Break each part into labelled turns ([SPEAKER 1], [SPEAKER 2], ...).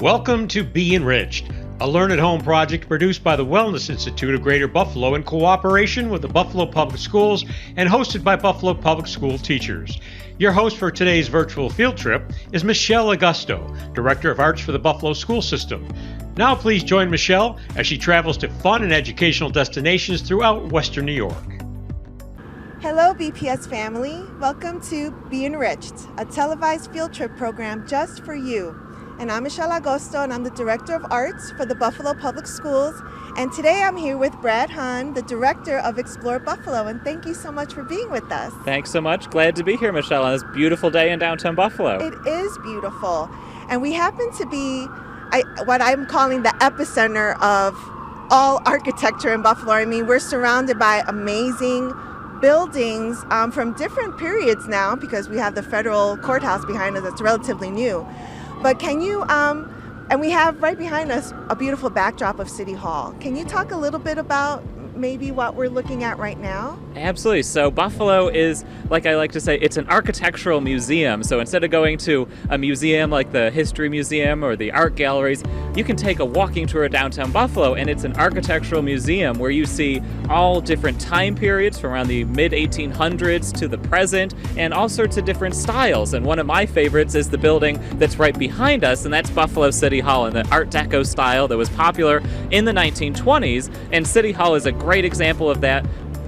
[SPEAKER 1] Welcome to BeEnriched, a learn-at-home project produced by the Wellness Institute of Greater Buffalo in cooperation with the Buffalo Public Schools and hosted by Buffalo Public School teachers. Your host for today's virtual field trip is Michele Agosto, Director of Arts for the Buffalo School System. Now please join Michele as she travels to fun and educational destinations throughout Western New York.
[SPEAKER 2] Hello BPS family, welcome to BeEnriched, a televised field trip program just for you. And I'm Michele Agosto, and I'm the Director of Arts for the Buffalo Public Schools. And today I'm here with Brad Hahn, the Director of Explore Buffalo. And thank you so much for being with us.
[SPEAKER 3] Thanks so much. Glad to be here, Michele, on this beautiful day in downtown Buffalo.
[SPEAKER 2] It is beautiful. And we happen to be what I'm calling the epicenter of all architecture in Buffalo. I mean, we're surrounded by amazing buildings from different periods now because we have the federal courthouse behind us that's relatively new. But can you, and we have right behind us a beautiful backdrop of City Hall. Can you talk a little bit about maybe what we're looking at right now?
[SPEAKER 3] Absolutely. So Buffalo is, like I like to say, it's an architectural museum. So instead of going to a museum like the History Museum or the art galleries, you can take a walking tour of downtown Buffalo, and it's an architectural museum where you see all different time periods from around the mid-1800s to the present, and all sorts of different styles. And one of my favorites is the building that's right behind us, and that's Buffalo City Hall in the Art Deco style that was popular in the 1920s. And City Hall is a great example of that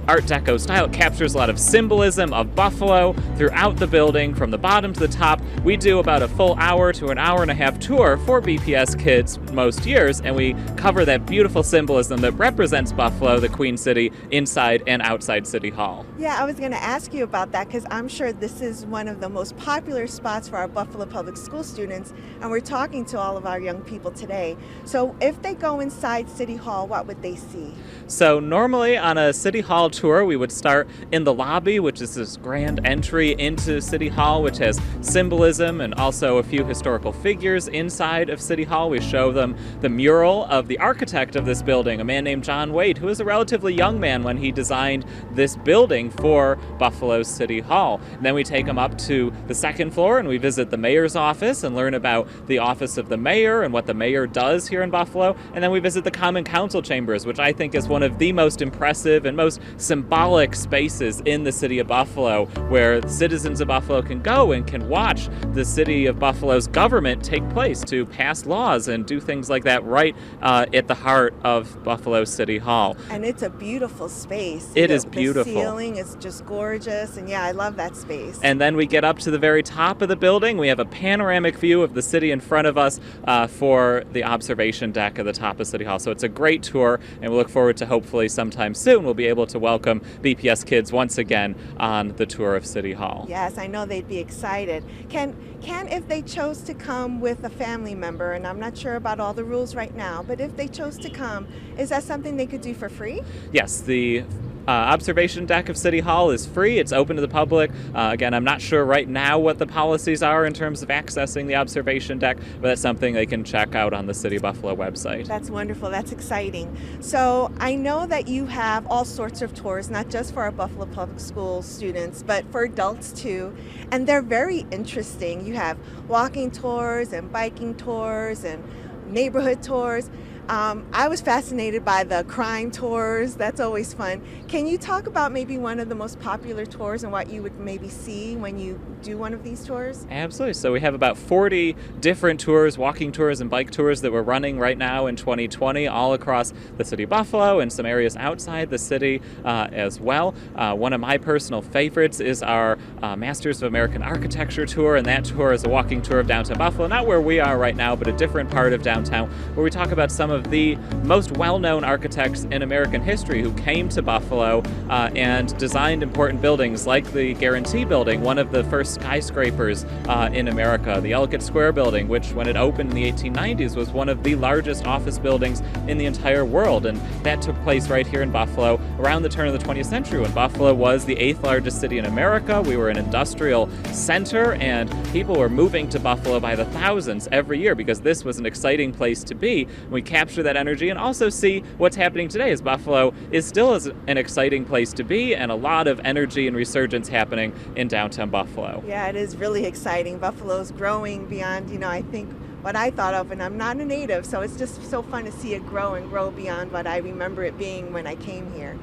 [SPEAKER 3] Art Deco style. It captures a lot of symbolism of Buffalo throughout the building from the bottom to the top. We do about a full hour to an hour and a half tour for BPS kids most years, and we cover that beautiful symbolism that represents Buffalo, the Queen City, inside and outside City Hall.
[SPEAKER 2] Yeah, I was going to ask you about that because I'm sure this is one of the most popular spots for our Buffalo Public School students, and we're talking to all of our young people today. So if they go inside City Hall, what would they see?
[SPEAKER 3] So normally on a City Hall tour, we would start in the lobby, which is this grand entry into City Hall, which has symbolism and also a few historical figures inside of City Hall. We show them the mural of the architect of this building, a man named John Wade, who was a relatively young man when he designed this building for Buffalo City Hall. And then we take them up to the second floor and we visit the mayor's office and learn about the office of the mayor and what the mayor does here in Buffalo. And then we visit the Common Council chambers, which I think is one of the most impressive and most symbolic spaces in the city of Buffalo, where citizens of Buffalo can go and can watch the city of Buffalo's government take place to pass laws and do things like that right at the heart of Buffalo City Hall.
[SPEAKER 2] And it's a beautiful space.
[SPEAKER 3] It is beautiful.
[SPEAKER 2] The ceiling is just gorgeous, and yeah, I love that space.
[SPEAKER 3] And then we get up to the very top of the building. We have a panoramic view of the city in front of us for the observation deck at the top of City Hall. So it's a great tour, and we look forward to hopefully sometime soon we'll be able to welcome BPS kids once again on the tour of City Hall.
[SPEAKER 2] Yes, I know they'd be excited. Can if they chose to come with a family member, and I'm not sure about all the rules right now, but if they chose to come, is that something they could do for free?
[SPEAKER 3] Yes, the observation deck of City Hall is free. It's open to the public. Again, I'm not sure right now what the policies are in terms of accessing the observation deck, but that's something they can check out on the City of Buffalo website.
[SPEAKER 2] That's wonderful. That's exciting. So I know that you have all sorts of tours, not just for our Buffalo Public School students, but for adults too, and they're very interesting. You have walking tours and biking tours and neighborhood tours. I was fascinated by the crime tours. That's always fun. Can you talk about maybe one of the most popular tours and what you would maybe see when you do one of these tours?
[SPEAKER 3] Absolutely. So we have about 40 different tours, walking tours and bike tours that we're running right now in 2020 all across the city of Buffalo and some areas outside the city as well. One of my personal favorites is our Masters of American Architecture tour, and that tour is a walking tour of downtown Buffalo, not where we are right now, but a different part of downtown, where we talk about some of the most well-known architects in American history who came to Buffalo and designed important buildings like the Guarantee Building, one of the first skyscrapers in America, the Ellicott Square Building, which when it opened in the 1890s was one of the largest office buildings in the entire world, and that took place right here in Buffalo around the turn of the 20th century when Buffalo was the 8th largest city in America. We were an industrial center, and people were moving to Buffalo by the thousands every year because this was an exciting place to be. We capture that energy and also see what's happening today, as Buffalo is still an exciting place to be and a lot of energy and resurgence happening in downtown Buffalo.
[SPEAKER 2] Yeah, it is really exciting. Buffalo's growing beyond, I think what I thought of, and I'm not a native, so it's just so fun to see it grow and grow beyond what I remember it being when I came here.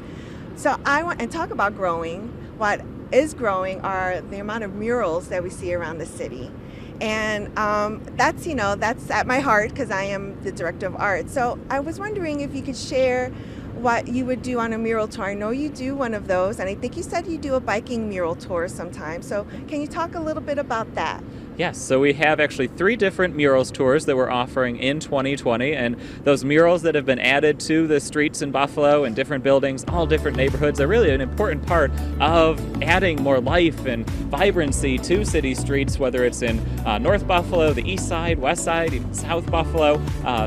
[SPEAKER 2] So I want and talk about growing. What is growing are the amount of murals that we see around the city. And that's at my heart because I am the director of art. So I was wondering if you could share what you would do on a mural tour. I know you do one of those, and I think you said you do a biking mural tour sometimes. So can you talk a little bit about that?
[SPEAKER 3] Yes, so we have actually 3 different murals tours that we're offering in 2020, and those murals that have been added to the streets in Buffalo and different buildings, all different neighborhoods, are really an important part of adding more life and vibrancy to city streets, whether it's in North Buffalo, the East Side, West Side, even South Buffalo.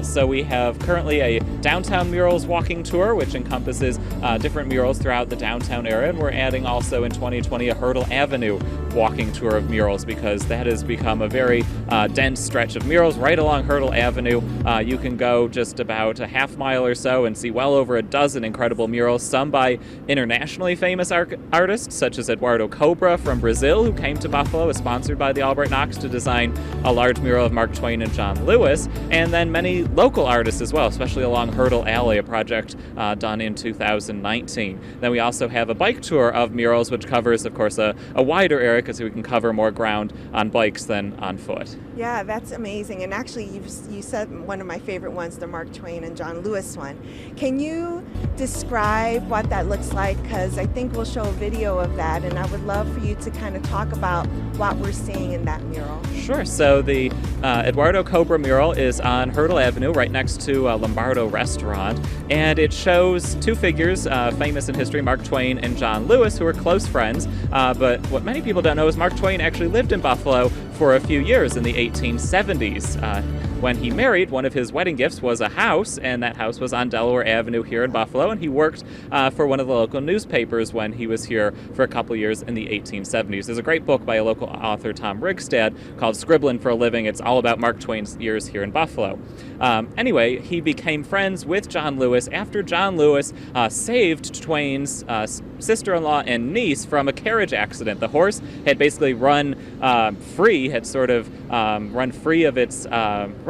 [SPEAKER 3] So we have currently a downtown murals walking tour, which encompasses different murals throughout the downtown area, and we're adding also in 2020 a Hurdle Avenue walking tour of murals, because that has become a very dense stretch of murals right along Hurdle Avenue. You can go just about a half mile or so and see well over a dozen incredible murals, some by internationally famous artists such as Eduardo Cobra from Brazil, who came to Buffalo, was sponsored by the Albright Knox to design a large mural of Mark Twain and John Lewis, and then many local artists as well, especially along Hurdle Alley, a project done in 2019. Then we also have a bike tour of murals, which covers, of course, a wider area because we can cover more ground on bikes than on foot.
[SPEAKER 2] Yeah, that's amazing. And actually, you said one of my favorite ones, the Mark Twain and John Lewis one. Can you describe what that looks like? Because I think we'll show a video of that, and I would love for you to kind of talk about what we're seeing in that mural.
[SPEAKER 3] Sure. So the Eduardo Cobra mural is on Hurdle Avenue, right next to Lombardo Restaurant, and it shows 2 figures famous in history, Mark Twain and John Lewis, who were close friends. But what many people don't know is Mark Twain actually lived in Buffalo for a few years in the 1870s. When he married, one of his wedding gifts was a house, and that house was on Delaware Avenue here in Buffalo, and he worked for one of the local newspapers when he was here for a couple years in the 1870s. There's a great book by a local author, Tom Rigstad, called Scribbling for a Living. It's all about Mark Twain's years here in Buffalo. Anyway, he became friends with John Lewis after John Lewis saved Twain's sister-in-law and niece from a carriage accident. The horse had basically run free, had sort of run free of its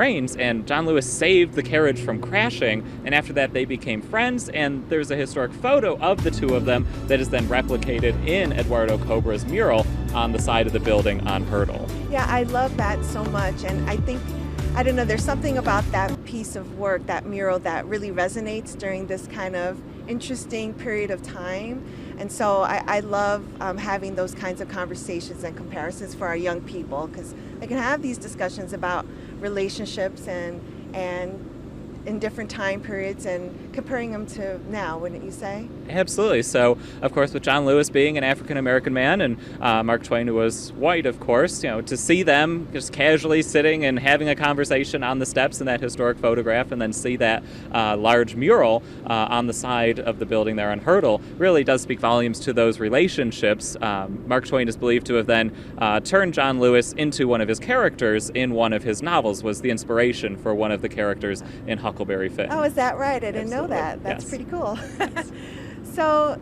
[SPEAKER 3] reins, and John Lewis saved the carriage from crashing, and after that they became friends, and there's a historic photo of the 2 of them that is then replicated in Eduardo Cobra's mural on the side of the building on Hurdle.
[SPEAKER 2] Yeah, I love that so much, and I think, I don't know, there's something about that piece of work, that mural, that really resonates during this kind of interesting period of time. And so I love having those kinds of conversations and comparisons for our young people, because they can have these discussions about relationships and in different time periods and comparing them to now, wouldn't you say?
[SPEAKER 3] Absolutely. So, of course, with John Lewis being an African-American man and Mark Twain, who was white, of course, to see them just casually sitting and having a conversation on the steps in that historic photograph, and then see that large mural on the side of the building there on Hurdle, really does speak volumes to those relationships. Mark Twain is believed to have then turned John Lewis into one of his characters in one of his novels, was the inspiration for one of the characters in Huckleberry Finn.
[SPEAKER 2] Oh, is that right? I didn't know that. That's pretty cool. So,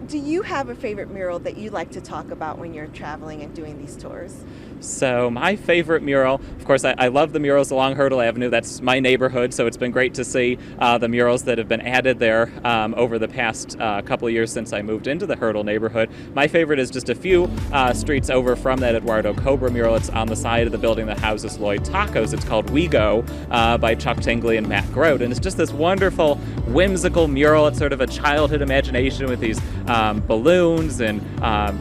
[SPEAKER 2] do you have a favorite mural that you like to talk about when you're traveling and doing these tours?
[SPEAKER 3] So my favorite mural, of course, I love the murals along Hurdle Avenue. That's my neighborhood, so it's been great to see the murals that have been added there over the past couple of years since I moved into the Hurdle neighborhood. My favorite is just a few streets over from that Eduardo Cobra mural. It's on the side of the building that houses Lloyd Tacos. It's called We Go by Chuck Tingley and Matt Grote, and it's just this wonderful, whimsical mural. It's sort of a childhood imagination with these balloons and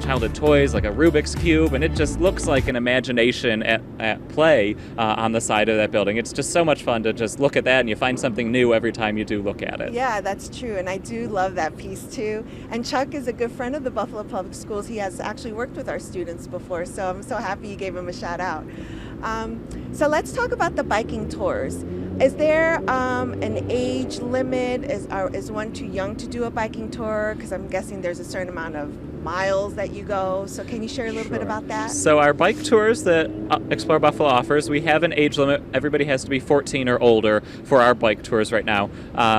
[SPEAKER 3] childhood toys like a Rubik's Cube, and it just looks like an imagination at play on the side of that building. It's just so much fun to just look at that, and you find something new every time you do look at it.
[SPEAKER 2] Yeah, that's true, and I do love that piece too. And Chuck is a good friend of the Buffalo Public Schools. He has actually worked with our students before, so I'm so happy you gave him a shout out. So let's talk about the biking tours. Is there an age limit? Is one too young to do a biking tour? Because I'm guessing there's a certain amount of miles that you go. So can you share a little bit about that?
[SPEAKER 3] So our bike tours that Explore Buffalo offers, we have an age limit. Everybody has to be 14 or older for our bike tours right now.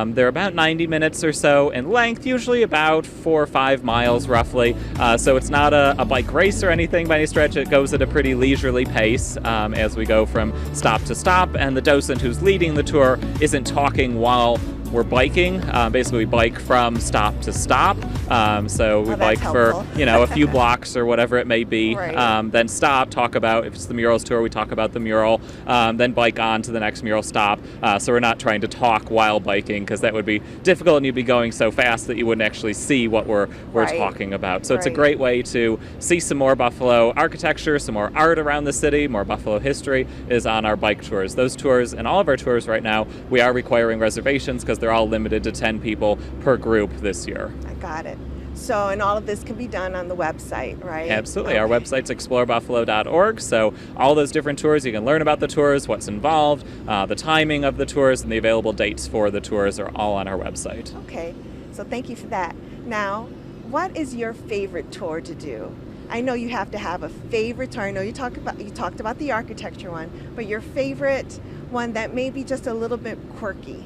[SPEAKER 3] They're about 90 minutes or so in length, usually about 4 or 5 miles roughly. So it's not a bike race or anything by any stretch. It goes at a pretty leisurely pace as we go from stop to stop, and the docent who's leading the tour isn't talking while we're biking. Basically, we bike from stop to stop. So we bike
[SPEAKER 2] helpful.
[SPEAKER 3] for a few blocks or whatever it may be.
[SPEAKER 2] Right.
[SPEAKER 3] Then stop, talk about, if it's the murals tour, we talk about the mural. Then bike on to the next mural stop. So we're not trying to talk while biking, because that would be difficult, and you'd be going so fast that you wouldn't actually see what we're
[SPEAKER 2] Right.
[SPEAKER 3] talking about. So it's a
[SPEAKER 2] Right.
[SPEAKER 3] great way to see some more Buffalo architecture, some more art around the city, more Buffalo history is on our bike tours. Those tours and all of our tours right now, we are requiring reservations because they're all limited to 10 people per group this year.
[SPEAKER 2] I got it. So, and all of this can be done on the website, right?
[SPEAKER 3] Absolutely.
[SPEAKER 2] Okay.
[SPEAKER 3] Our website's explorebuffalo.org. So all those different tours, you can learn about the tours, what's involved, the timing of the tours, and the available dates for the tours are all on our website.
[SPEAKER 2] Okay. So thank you for that. Now, what is your favorite tour to do? I know you have to have a favorite tour. I know you talked about the architecture one, but your favorite one that may be just a little bit quirky.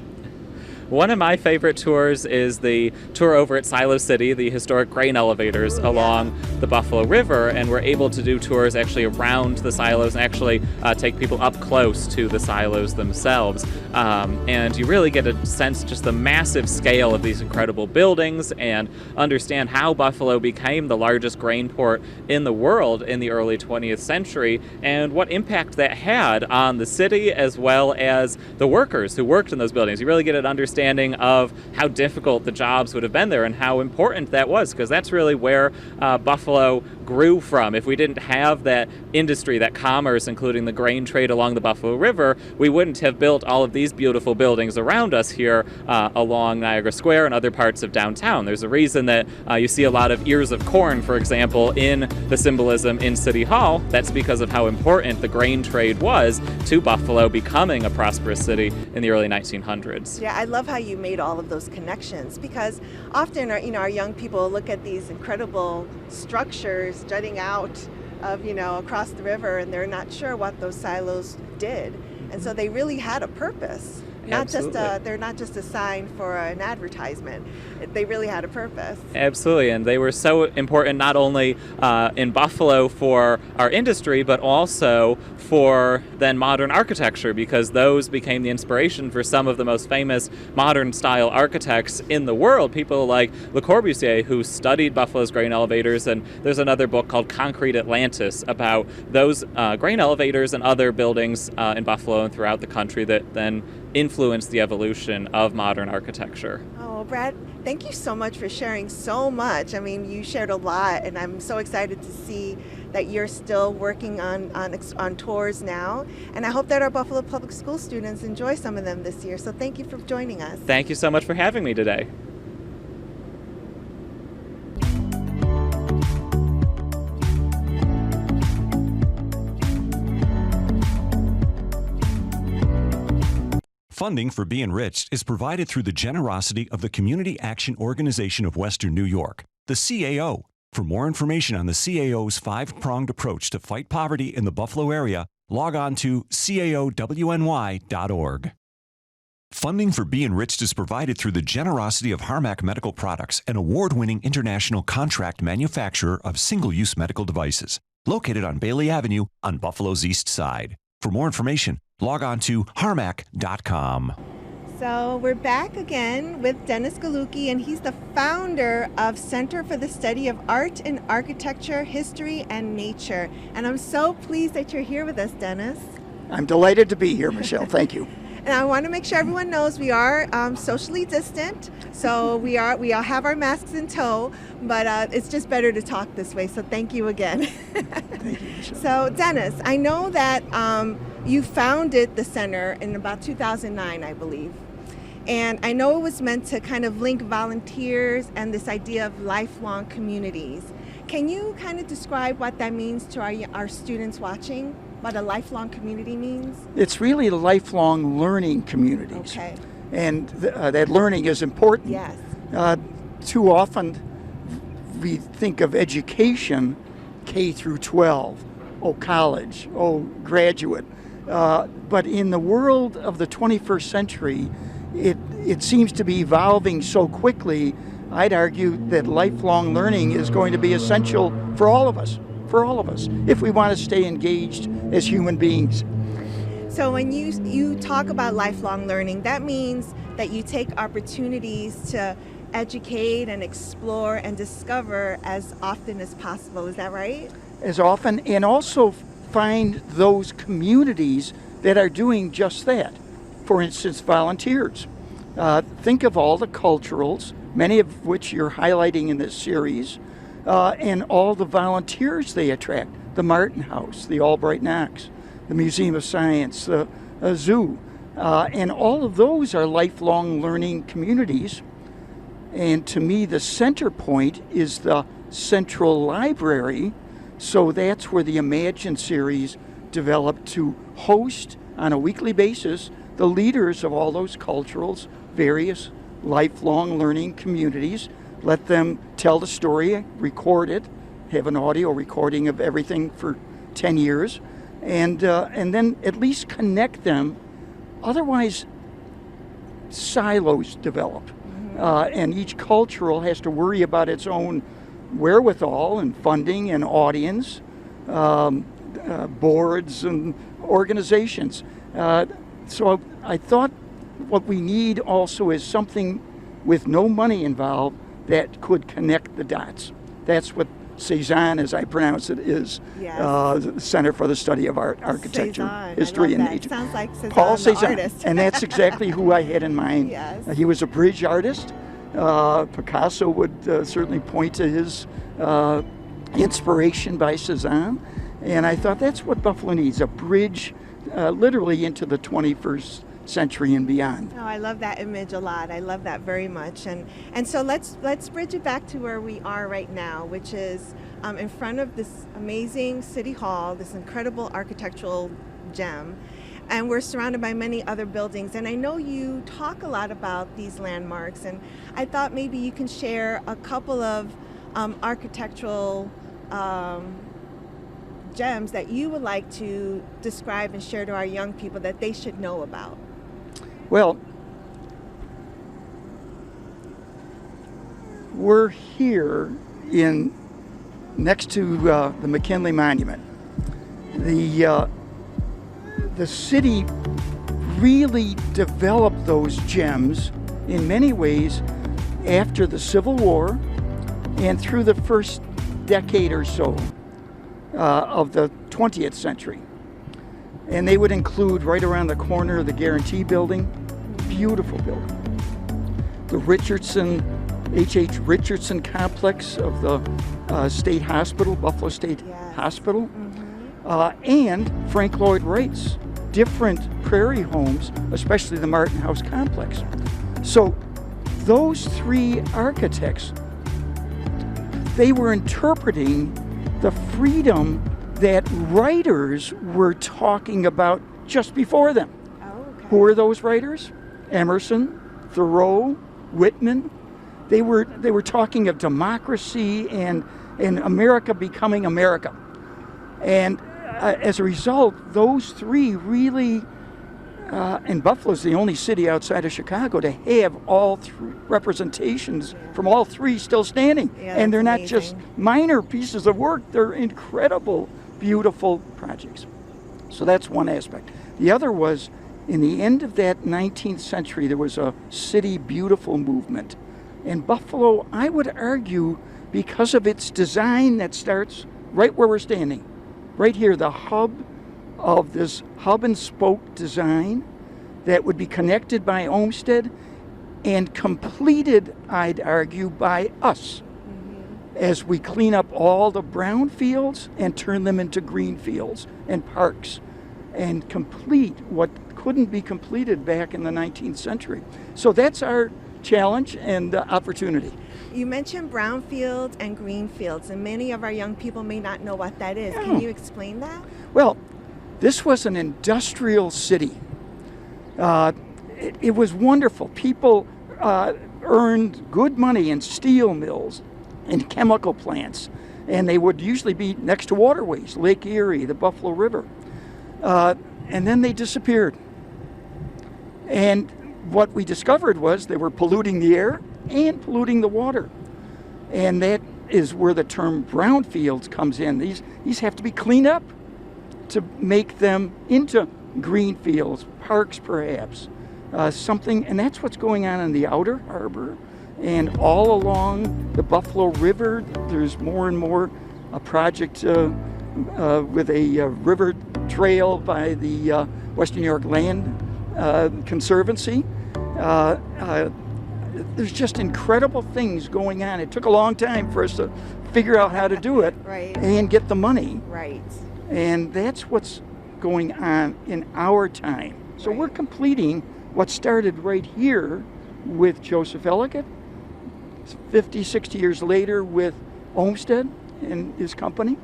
[SPEAKER 3] One of my favorite tours is the tour over at Silo City, the historic grain elevators along the Buffalo River, and we're able to do tours actually around the silos and actually take people up close to the silos themselves. And you really get a sense just the massive scale of these incredible buildings and understand how Buffalo became the largest grain port in the world in the early 20th century and what impact that had on the city as well as the workers who worked in those buildings. You really get an understanding of how difficult the jobs would have been there and how important that was, because that's really where Buffalo grew from. If we didn't have that industry, that commerce, including the grain trade along the Buffalo River, we wouldn't have built all of these beautiful buildings around us here along Niagara Square and other parts of downtown. There's a reason that you see a lot of ears of corn, for example, in the symbolism in City Hall. That's because of how important the grain trade was to Buffalo becoming a prosperous city in the early 1900s.
[SPEAKER 2] Yeah, I love how you made all of those connections, because often our young people look at these incredible structures jutting out of across the river, and they're not sure what those silos did, and so they really had a purpose. They're not just a sign for an advertisement. They really had a purpose.
[SPEAKER 3] Absolutely, and they were so important not only in Buffalo for our industry, but also for then modern architecture, because those became the inspiration for some of the most famous modern style architects in the world. People like Le Corbusier, who studied Buffalo's grain elevators, and there's another book called Concrete Atlantis about those grain elevators and other buildings in Buffalo and throughout the country that then influenced the evolution of modern architecture.
[SPEAKER 2] Oh, Brad, thank you so much for sharing so much. I mean, you shared a lot, and I'm so excited to see that you're still working on tours now. And I hope that our Buffalo Public School students enjoy some of them this year. So thank you for joining us.
[SPEAKER 3] Thank you so much for having me today.
[SPEAKER 4] Funding for BeEnriched is provided through the generosity of the Community Action Organization of Western New York, the CAO. For more information on the CAO's 5-pronged approach to fight poverty in the Buffalo area, log on to caowny.org. Funding for BeEnriched is provided through the generosity of Harmac Medical Products, an award-winning international contract manufacturer of single-use medical devices, located on Bailey Avenue on Buffalo's East Side. For more information, log on to harmac.com.
[SPEAKER 2] So we're back again with Dennis Galucki, and he's the founder of Center for the Study of Art and Architecture, History, and Nature. And I'm so pleased that you're here with us, Dennis.
[SPEAKER 5] I'm delighted to be here, Michelle. Thank you.
[SPEAKER 2] And I want to make sure everyone knows we are socially distant, so we all have our masks in tow, but it's just better to talk this way. So thank you again.
[SPEAKER 5] Thank you, Michelle.
[SPEAKER 2] So Dennis, I know that you founded the center in about 2009, I believe. And I know it was meant to kind of link volunteers and this idea of lifelong communities. Can you kind of describe what that means to our students watching? What a lifelong community means?
[SPEAKER 5] It's really lifelong learning communities.
[SPEAKER 2] Okay.
[SPEAKER 5] And that learning is important.
[SPEAKER 2] Yes.
[SPEAKER 5] Too often, we think of education, K through 12, college, graduate. But in the world of the 21st century, it seems to be evolving so quickly. I'd argue that lifelong learning is going to be essential for all of us, if we want to stay engaged as human beings.
[SPEAKER 2] So when you talk about lifelong learning, that means that you take opportunities to educate and explore and discover as often as possible. Is that right?
[SPEAKER 5] As often, and also find those communities that are doing just that. For instance, volunteers. Think of all the culturals, many of which you're highlighting in this series, and all the volunteers they attract. The Martin House, the Albright Knox, the Museum of Science, the zoo. And all of those are lifelong learning communities. And to me, the center point is the Central Library. So that's where the Imagine series developed to host on a weekly basis the leaders of all those culturals, various lifelong learning communities, let them tell the story, record it, have an audio recording of everything for 10 years, and then at least connect them. Otherwise, silos develop, and each cultural has to worry about its own wherewithal and funding and audience, boards and organizations. So I thought what we need also is something with no money involved that could connect the dots. That's what C-SAAHN, as I pronounce it, is.
[SPEAKER 2] Yes.
[SPEAKER 5] The Center for the Study of Art, Architecture,
[SPEAKER 2] C-SAAHN.
[SPEAKER 5] History, and
[SPEAKER 2] Nature.
[SPEAKER 5] Nature.
[SPEAKER 2] Sounds like C-SAAHN,
[SPEAKER 5] Paul
[SPEAKER 2] the
[SPEAKER 5] C-SAAHN,
[SPEAKER 2] artist.
[SPEAKER 5] and that's exactly who I had in mind.
[SPEAKER 2] Yes.
[SPEAKER 5] He was a bridge artist. Picasso would certainly point to his inspiration by C-SAAHN, and I thought that's what Buffalo needs, a bridge literally into the 21st century and beyond.
[SPEAKER 2] Oh, I love that image a lot. I love that very much. And so let's bridge it back to where we are right now, which is in front of this amazing city hall, this incredible architectural gem. And we're surrounded by many other buildings. And I know you talk a lot about these landmarks, and I thought maybe you can share a couple of architectural gems that you would like to describe and share to our young people that they should know about.
[SPEAKER 5] Well, we're here next to the McKinley Monument. The city really developed those gems in many ways after the Civil War and through the first decade or so of the 20th century. And they would include right around the corner of the Guarantee Building, beautiful building. The H.H. Richardson complex of the State Hospital, Buffalo State Hospital, and Frank Lloyd Wright's different prairie homes, especially the Martin House complex. So those three architects, they were interpreting the freedom that writers were talking about just before them.
[SPEAKER 2] Oh, okay.
[SPEAKER 5] Who were those writers? Emerson, Thoreau, Whitman. They were talking of democracy and America becoming America. And as a result, those three really, and Buffalo's the only city outside of Chicago to have all three representations from all three still standing.
[SPEAKER 2] Yeah,
[SPEAKER 5] and they're not
[SPEAKER 2] amazing.
[SPEAKER 5] just minor pieces of work, they're incredible, beautiful projects. So that's one aspect. The other was, in the end of that 19th century, there was a City Beautiful movement. And Buffalo, I would argue, because of its design that starts right where we're standing, right here, the hub of this hub and spoke design that would be connected by Olmsted and completed, I'd argue, by us as we clean up all the brown fields and turn them into green fields and parks and complete what couldn't be completed back in the 19th century. So that's our challenge and opportunity.
[SPEAKER 2] You mentioned brownfields and greenfields, and many of our young people may not know what that is.
[SPEAKER 5] Yeah.
[SPEAKER 2] Can you explain that?
[SPEAKER 5] Well, this was an industrial city. It was wonderful. People earned good money in steel mills, and chemical plants. And they would usually be next to waterways, Lake Erie, the Buffalo River. And then they disappeared. And what we discovered was they were polluting the air and polluting the water. And that is where the term brownfields comes in. These have to be cleaned up to make them into green fields, parks perhaps, something. And that's what's going on in the outer harbor. And all along the Buffalo River, there's more and more a project with a river trail by the Western New York Land Conservancy. There's just incredible things going on. It took a long time for us to figure out how to do it
[SPEAKER 2] Right.
[SPEAKER 5] and get the money.
[SPEAKER 2] Right.
[SPEAKER 5] And that's what's going on in our time. So we're completing what started right here with Joseph Ellicott, 50, 60 years later with Olmsted and his company,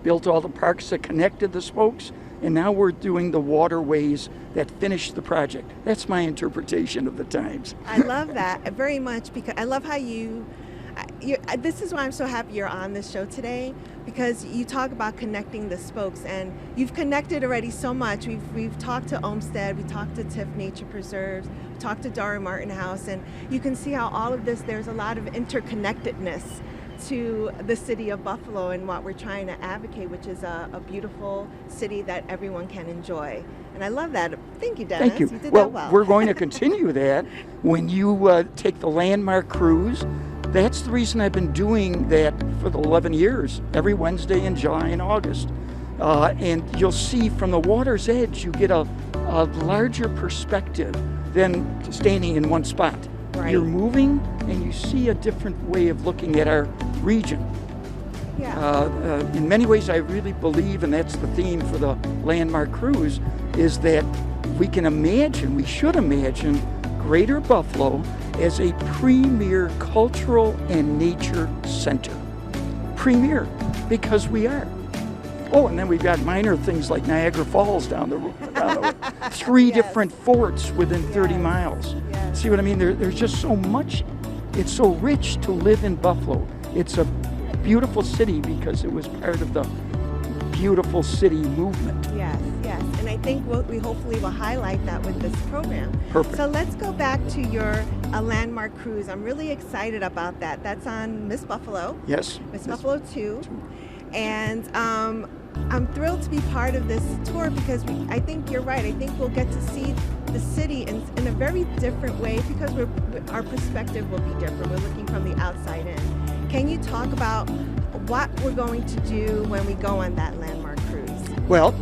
[SPEAKER 5] built all the parks that connected the spokes, and now we're doing the waterways that finished the project. That's my interpretation of the times.
[SPEAKER 2] I love that very much, because I love how this is why I'm so happy you're on this show today, because you talk about connecting the spokes, and you've connected already so much. We've talked to Olmsted, we talked to Tiff Nature Preserves, we talked to Darwin Martin House, and you can see how all of this, there's a lot of interconnectedness to the city of Buffalo and what we're trying to advocate, which is a beautiful city that everyone can enjoy. And I love that. Thank you, Dennis.
[SPEAKER 5] Thank you.
[SPEAKER 2] You did
[SPEAKER 5] Well,
[SPEAKER 2] that well.
[SPEAKER 5] we're going to continue that when you take the landmark cruise. That's the reason I've been doing that for the 11 years, every Wednesday in July and August. And you'll see from the water's edge, you get a larger perspective than standing in one spot.
[SPEAKER 2] Right.
[SPEAKER 5] You're moving and you see a different way of looking at our region.
[SPEAKER 2] Yeah.
[SPEAKER 5] In many ways, I really believe, and that's the theme for the landmark cruise, is that we should imagine Greater Buffalo as a premier cultural and nature center. Premier, because we are. Oh, and then we've got minor things like Niagara Falls down the way. Three
[SPEAKER 2] Yes.
[SPEAKER 5] different forts within 30
[SPEAKER 2] Yes.
[SPEAKER 5] miles.
[SPEAKER 2] Yes.
[SPEAKER 5] See what I mean? There's just so much. It's so rich to live in Buffalo. It's a beautiful city because it was part of the beautiful city movement.
[SPEAKER 2] Yes, yes. And I think we hopefully will highlight that with this program.
[SPEAKER 5] Perfect.
[SPEAKER 2] So let's go back to your landmark cruise. I'm really excited about that. That's on Miss Buffalo.
[SPEAKER 5] Yes.
[SPEAKER 2] Miss Buffalo 2. And I'm thrilled to be part of this tour because I think you're right. I think we'll get to see the city in a very different way because our perspective will be different. We're looking from the outside in. Can you talk about what we're going to do when we go on that landmark cruise?
[SPEAKER 5] Well,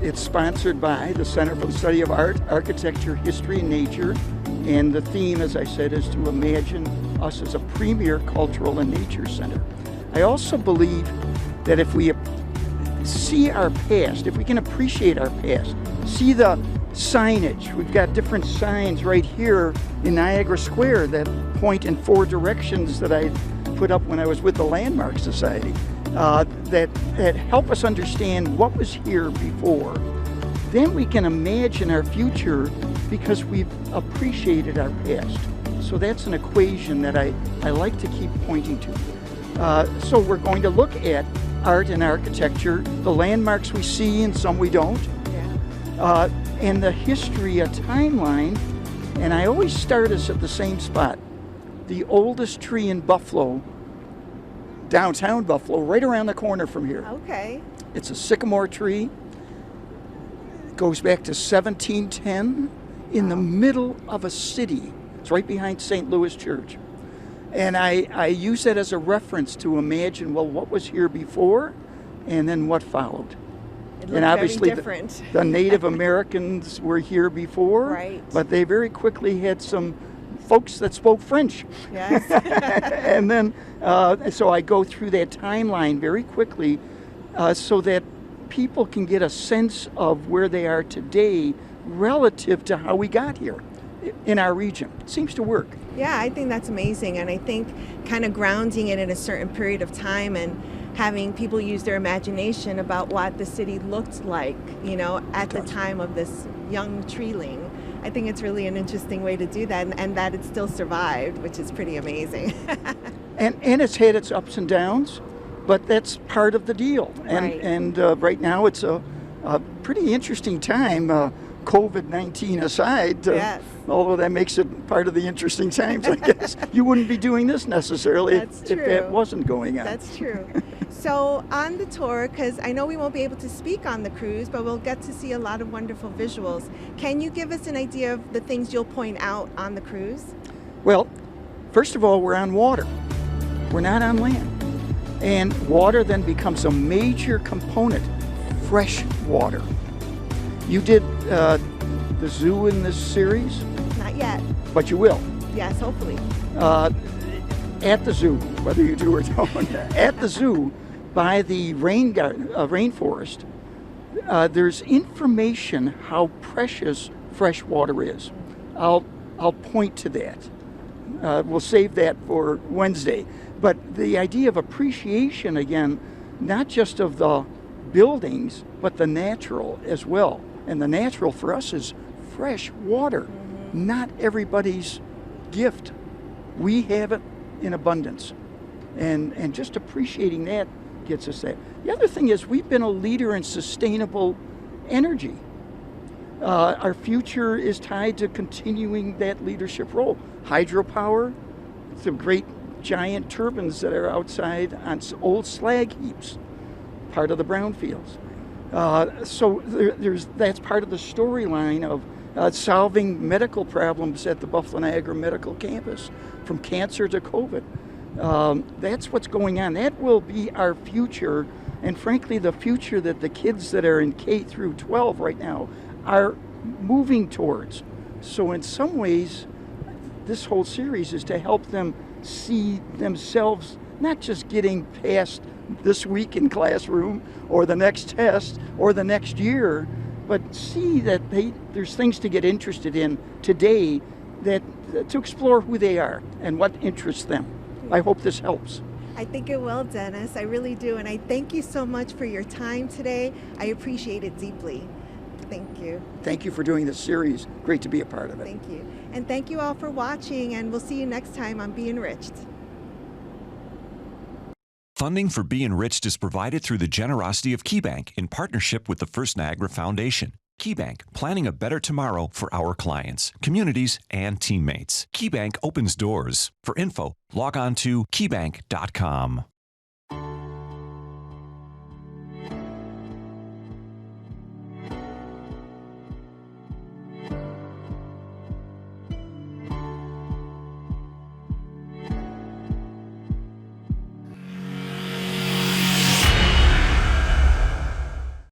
[SPEAKER 5] it's sponsored by the Center for the Study of Art, Architecture, History, and Nature. And the theme, as I said, is to imagine us as a premier cultural and nature center. I also believe that if we see our past, if we can appreciate our past, see the signage. We've got different signs right here in Niagara Square that point in 4 directions that I put up when I was with the Landmark Society that help us understand what was here before. Then we can imagine our future because we've appreciated our past. So that's an equation that I like to keep pointing to. So we're going to look at art and architecture, the landmarks we see and some we don't, and the history, a timeline. And I always start us at the same spot. The oldest tree in Buffalo, downtown Buffalo, right around the corner from here.
[SPEAKER 2] Okay.
[SPEAKER 5] It's a sycamore tree. It goes back to 1710 in the middle of a city. It's right behind St. Louis Church. And I use that as a reference to imagine, well, what was here before and then what followed.
[SPEAKER 2] It
[SPEAKER 5] And obviously
[SPEAKER 2] very different.
[SPEAKER 5] the Native Americans were here before,
[SPEAKER 2] Right.
[SPEAKER 5] but they very quickly had some folks that spoke French.
[SPEAKER 2] Yes.
[SPEAKER 5] And then, so I go through that timeline very quickly so that people can get a sense of where they are today relative to how we got here in our region. It seems to work.
[SPEAKER 2] Yeah, I think that's amazing. And I think kind of grounding it in a certain period of time and having people use their imagination about what the city looked like, at the time of this young treeling. I think it's really an interesting way to do that and that it still survived, which is pretty amazing.
[SPEAKER 5] And it's had its ups and downs, but that's part of the deal. And right now it's a pretty interesting time, COVID-19 aside,
[SPEAKER 2] Yes.
[SPEAKER 5] although that makes it part of the interesting times, I guess. You wouldn't be doing this necessarily if that wasn't going on.
[SPEAKER 2] That's true. So on the tour, because I know we won't be able to speak on the cruise, but we'll get to see a lot of wonderful visuals. Can you give us an idea of the things you'll point out on the cruise?
[SPEAKER 5] Well, first of all, we're on water. We're not on land. And water then becomes a major component, fresh water. You did the zoo in this series,
[SPEAKER 2] Not yet.
[SPEAKER 5] but you will.
[SPEAKER 2] Yes, hopefully.
[SPEAKER 5] At the zoo, whether you do or don't, at the zoo, by the rainforest, there's information how precious fresh water is. I'll point to that. We'll save that for Wednesday. But the idea of appreciation, again, not just of the buildings, but the natural as well. And the natural for us is fresh water. Not everybody's gift. We have it in abundance. And just appreciating that gets us there. The other thing is we've been a leader in sustainable energy. Our future is tied to continuing that leadership role. Hydropower, some great giant turbines that are outside on old slag heaps, part of the brownfields. So that's part of the storyline of solving medical problems at the Buffalo Niagara Medical Campus, from cancer to COVID. That's what's going on. That will be our future, and frankly, the future that the kids that are in K through 12 right now are moving towards. So in some ways, this whole series is to help them see themselves not just getting past this week in classroom or the next test or the next year, but see that there's things to get interested in today, that to explore who they are and what interests them. I hope this helps.
[SPEAKER 2] I think it will, Dennis. I really do. And I thank you so much for your time today. I appreciate it deeply. Thank you.
[SPEAKER 5] Thank you for doing this series. Great to be a part of it.
[SPEAKER 2] Thank you. And thank you all for watching, and we'll see you next time on BeEnriched.
[SPEAKER 4] Funding for BeEnriched is provided through the generosity of KeyBank in partnership with the First Niagara Foundation. KeyBank, planning a better tomorrow for our clients, communities, and teammates. KeyBank opens doors. For info, log on to keybank.com.